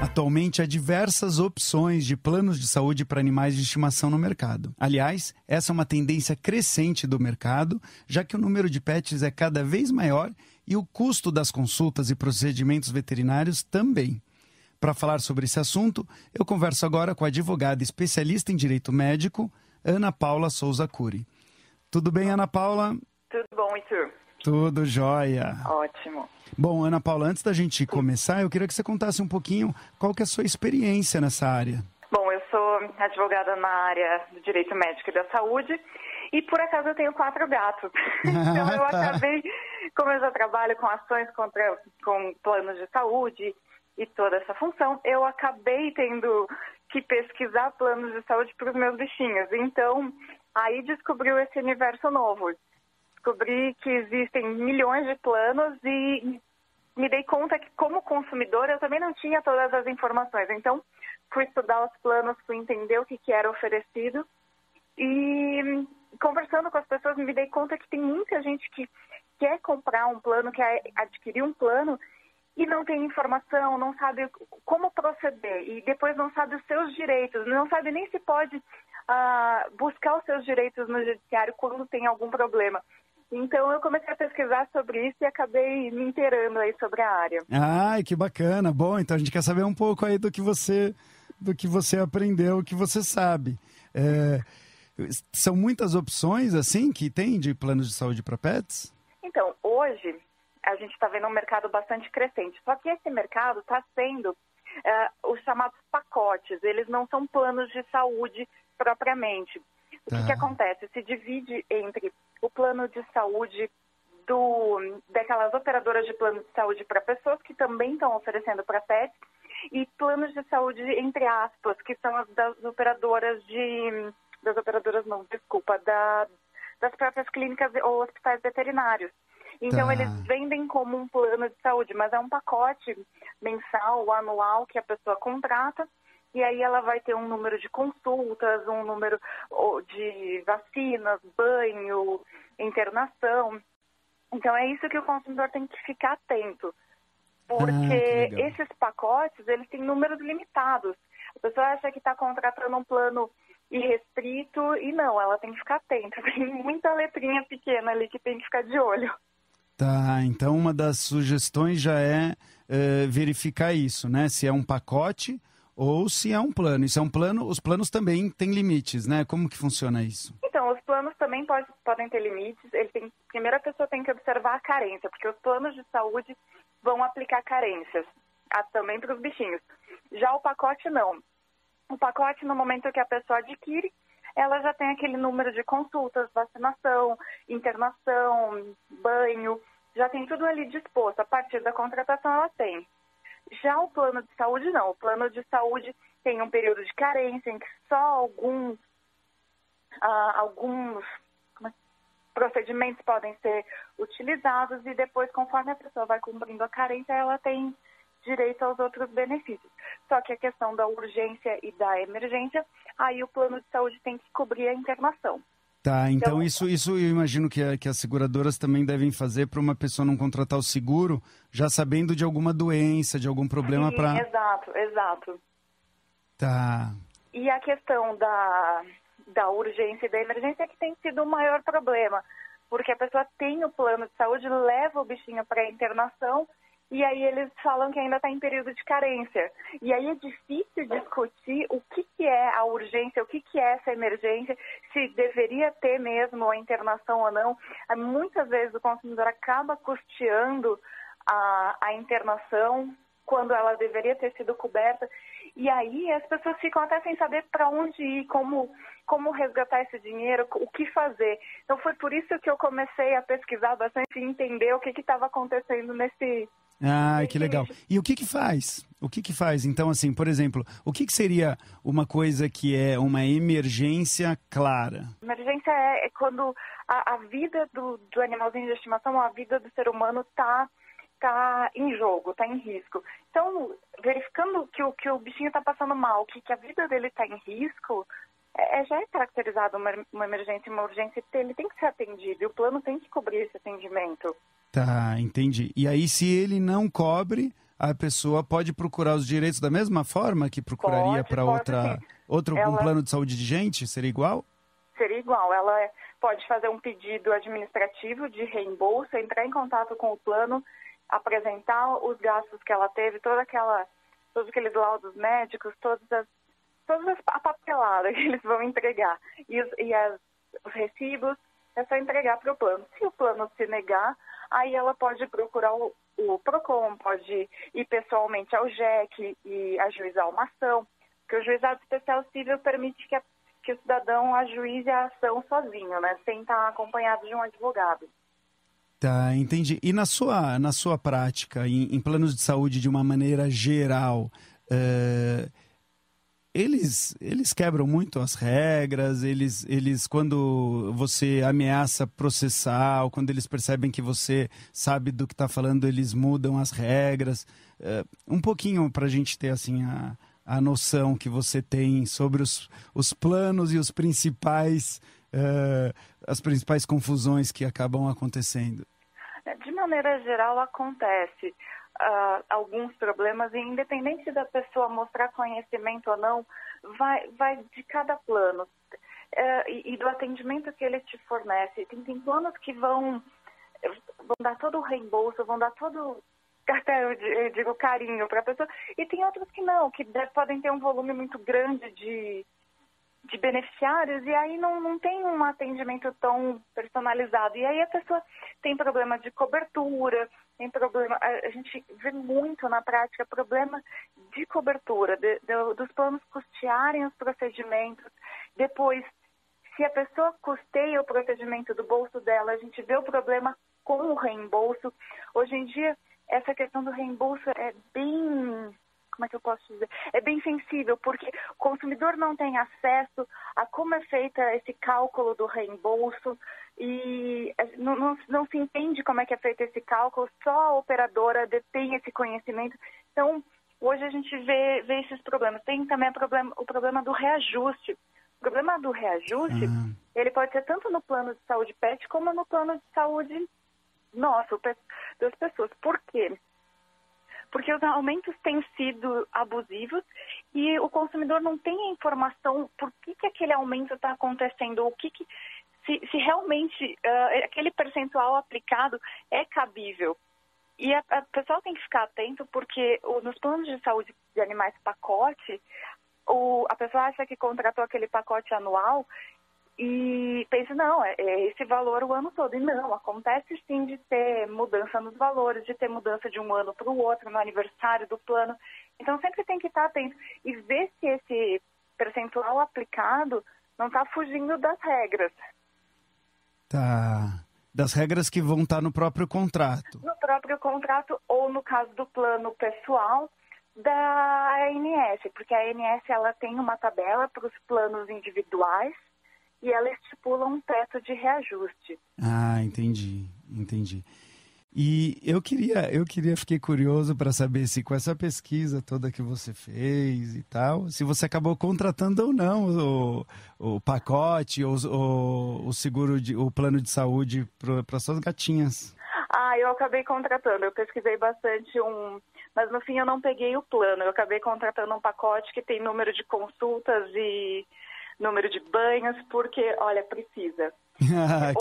Atualmente há diversas opções de planos de saúde para animais de estimação no mercado. Aliás, essa é uma tendência crescente do mercado, já que o número de pets é cada vez maior e o custo das consultas e procedimentos veterinários também. Para falar sobre esse assunto, eu converso agora com a advogada especialista em direito médico, Ana Paula Souza Cury. Tudo bem, Ana Paula? Tudo bom, e tu? Tudo jóia. Ótimo. Bom, Ana Paula, antes da gente começar, eu queria que você contasse um pouquinho qual que é a sua experiência nessa área. Bom, eu sou advogada na área do direito médico e da saúde e, por acaso, eu tenho 4 gatos. Então, eu acabei, como eu já trabalho com ações com planos de saúde e toda essa função, eu acabei tendo que pesquisar planos de saúde para os meus bichinhos. Então, aí descobriu esse universo novo. Descobri que existem milhões de planos e me dei conta que, como consumidora, eu também não tinha todas as informações. Então, fui estudar os planos, fui entender o que era oferecido e, conversando com as pessoas, me dei conta que tem muita gente que quer comprar um plano, quer adquirir um plano e não tem informação, não sabe como proceder e depois não sabe os seus direitos, não sabe nem se pode buscar os seus direitos no judiciário quando tem algum problema. Então, eu comecei a pesquisar sobre isso e acabei me inteirando aí sobre a área. Ai, que bacana. Bom, então a gente quer saber um pouco aí do que você aprendeu, o que você sabe. São muitas opções, assim, que tem de planos de saúde para pets? Então, hoje, a gente está vendo um mercado bastante crescente. Só que esse mercado está sendo os chamados pacotes. Eles não são planos de saúde propriamente. O que acontece? Se divide entre o plano de saúde daquelas operadoras de plano de saúde para pessoas que também estão oferecendo para pets e planos de saúde, entre aspas, que são as das próprias clínicas ou hospitais veterinários. Então, eles vendem como um plano de saúde, mas é um pacote mensal ou anual que a pessoa contrata. E aí ela vai ter um número de consultas, um número de vacinas, banho, internação. Então é isso que o consumidor tem que ficar atento. Porque esses pacotes, eles têm números limitados. A pessoa acha que está contratando um plano irrestrito e não, ela tem que ficar atenta. Tem muita letrinha pequena ali que tem que ficar de olho. Tá, então uma das sugestões já é verificar isso, né? Se é um pacote ou se é um plano. E se é um plano, os planos também têm limites, né? Como que funciona isso? Então, os planos também podem ter limites. Primeiro, a pessoa tem que observar a carência, porque os planos de saúde vão aplicar carências também para os bichinhos. Já o pacote, não. O pacote, no momento que a pessoa adquire, ela já tem aquele número de consultas, vacinação, internação, banho, já tem tudo ali disposto. A partir da contratação, ela tem. Já o plano de saúde, não. O plano de saúde tem um período de carência em que só alguns procedimentos podem ser utilizados e depois, conforme a pessoa vai cumprindo a carência, ela tem direito aos outros benefícios. Só que a questão da urgência e da emergência, aí o plano de saúde tem que cobrir a internação. Tá, então isso eu imagino que as seguradoras também devem fazer para uma pessoa não contratar o seguro, já sabendo de alguma doença, de algum problema para... Exato. Tá. E a questão da urgência e da emergência é que tem sido o maior problema, porque a pessoa tem o plano de saúde, leva o bichinho para a internação, e aí eles falam que ainda está em período de carência. E aí é difícil discutir o que é a urgência, o que é essa emergência, se deveria ter mesmo a internação ou não. Muitas vezes o consumidor acaba custeando a internação quando ela deveria ter sido coberta. E aí as pessoas ficam até sem saber para onde ir, como resgatar esse dinheiro, o que fazer. Então foi por isso que eu comecei a pesquisar bastante e entender o que estava acontecendo nesse... Ah, que legal. E o que faz? O que faz? Então, assim, por exemplo, o que seria uma coisa que é uma emergência clara? Emergência é quando a vida do animalzinho de estimação, a vida do ser humano está em jogo, está em risco. Então, verificando que o bichinho está passando mal, que a vida dele está em risco, já é caracterizado uma emergência, uma urgência, ele tem que ser atendido e o plano tem que cobrir esse atendimento. Tá, entendi. E aí, se ele não cobre, a pessoa pode procurar os direitos da mesma forma que procuraria para um plano de saúde de gente? Seria igual? Seria igual. Ela pode fazer um pedido administrativo de reembolso, entrar em contato com o plano, apresentar os gastos que ela teve, todos aqueles laudos médicos, a papelada que eles vão entregar e os recibos, é só entregar para o plano. Se o plano se negar, aí ela pode procurar o PROCON, pode ir pessoalmente ao JEC e ajuizar uma ação, porque o juizado especial civil permite que o cidadão ajuize a ação sozinho, né, sem estar acompanhado de um advogado. Tá, entendi. E na sua prática, em planos de saúde de uma maneira geral, eles quebram muito as regras, eles quando você ameaça processar, ou quando eles percebem que você sabe do que está falando, eles mudam as regras. Um pouquinho para a gente ter assim a noção que você tem sobre os planos e as principais confusões que acabam acontecendo. De maneira geral, acontece alguns problemas, e independente da pessoa mostrar conhecimento ou não, vai de cada plano e do atendimento que ele te fornece. Tem planos que vão dar todo o reembolso, vão dar todo, até eu digo, carinho para a pessoa, e tem outros que não, que podem ter um volume muito grande de beneficiários, e aí não tem um atendimento tão personalizado. E aí a pessoa tem problema de cobertura, tem problema, a gente vê muito na prática problema de cobertura, dos planos custearem os procedimentos. Depois, se a pessoa custeia o procedimento do bolso dela, a gente vê o problema com o reembolso. Hoje em dia, essa questão do reembolso é bem... Como é que eu posso dizer? É bem sensível, porque o consumidor não tem acesso a como é feita esse cálculo do reembolso e não se entende como é que é feito esse cálculo, só a operadora detém esse conhecimento. Então, hoje a gente vê esses problemas. Tem também o problema do reajuste. O problema do reajuste, ele pode ser tanto no plano de saúde PET como no plano de saúde nosso, das pessoas. Por quê? Porque os aumentos têm sido abusivos e o consumidor não tem a informação por que aquele aumento está acontecendo, ou se realmente aquele percentual aplicado é cabível. E a pessoa tem que ficar atento, porque nos planos de saúde de animais pacote, a pessoa acha que contratou aquele pacote anual e pensa, não, é esse valor o ano todo. E não, acontece sim de ter mudança nos valores, de ter mudança de um ano para o outro, no aniversário do plano. Então sempre tem que estar atento e ver se esse percentual aplicado não está fugindo das regras. Tá. Das regras que vão estar no próprio contrato. No próprio contrato, ou no caso do plano pessoal da ANS, porque a ANS ela tem uma tabela para os planos individuais, e ela estipula um teto de reajuste. Ah, entendi. E fiquei curioso para saber se com essa pesquisa toda que você fez e tal, se você acabou contratando ou não o pacote, o seguro, o plano de saúde para suas gatinhas. Eu acabei contratando, eu pesquisei bastante mas no fim eu não peguei o plano, eu acabei contratando um pacote que tem número de consultas e número de banhos, porque, olha, precisa. Que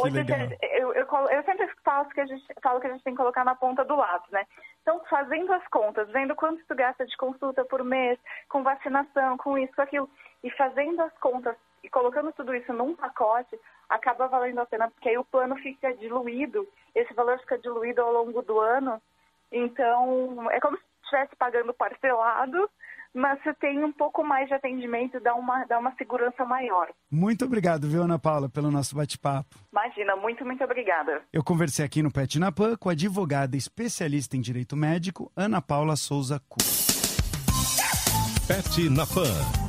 hoje, legal. Eu sempre falo que a gente tem que colocar na ponta do lápis, né? Então, fazendo as contas, vendo quanto tu gasta de consulta por mês, com vacinação, com isso, com aquilo, e fazendo as contas e colocando tudo isso num pacote, acaba valendo a pena, porque aí o plano fica diluído, esse valor fica diluído ao longo do ano. Então, é como se estivesse pagando parcelado, mas você tem um pouco mais de atendimento, dá uma segurança maior. Muito obrigado, viu, Ana Paula, pelo nosso bate-papo. Imagina, muito obrigada. Eu conversei aqui no Pet na Pan com a advogada especialista em direito médico, Ana Paula Souza Cu. Pet na Pan.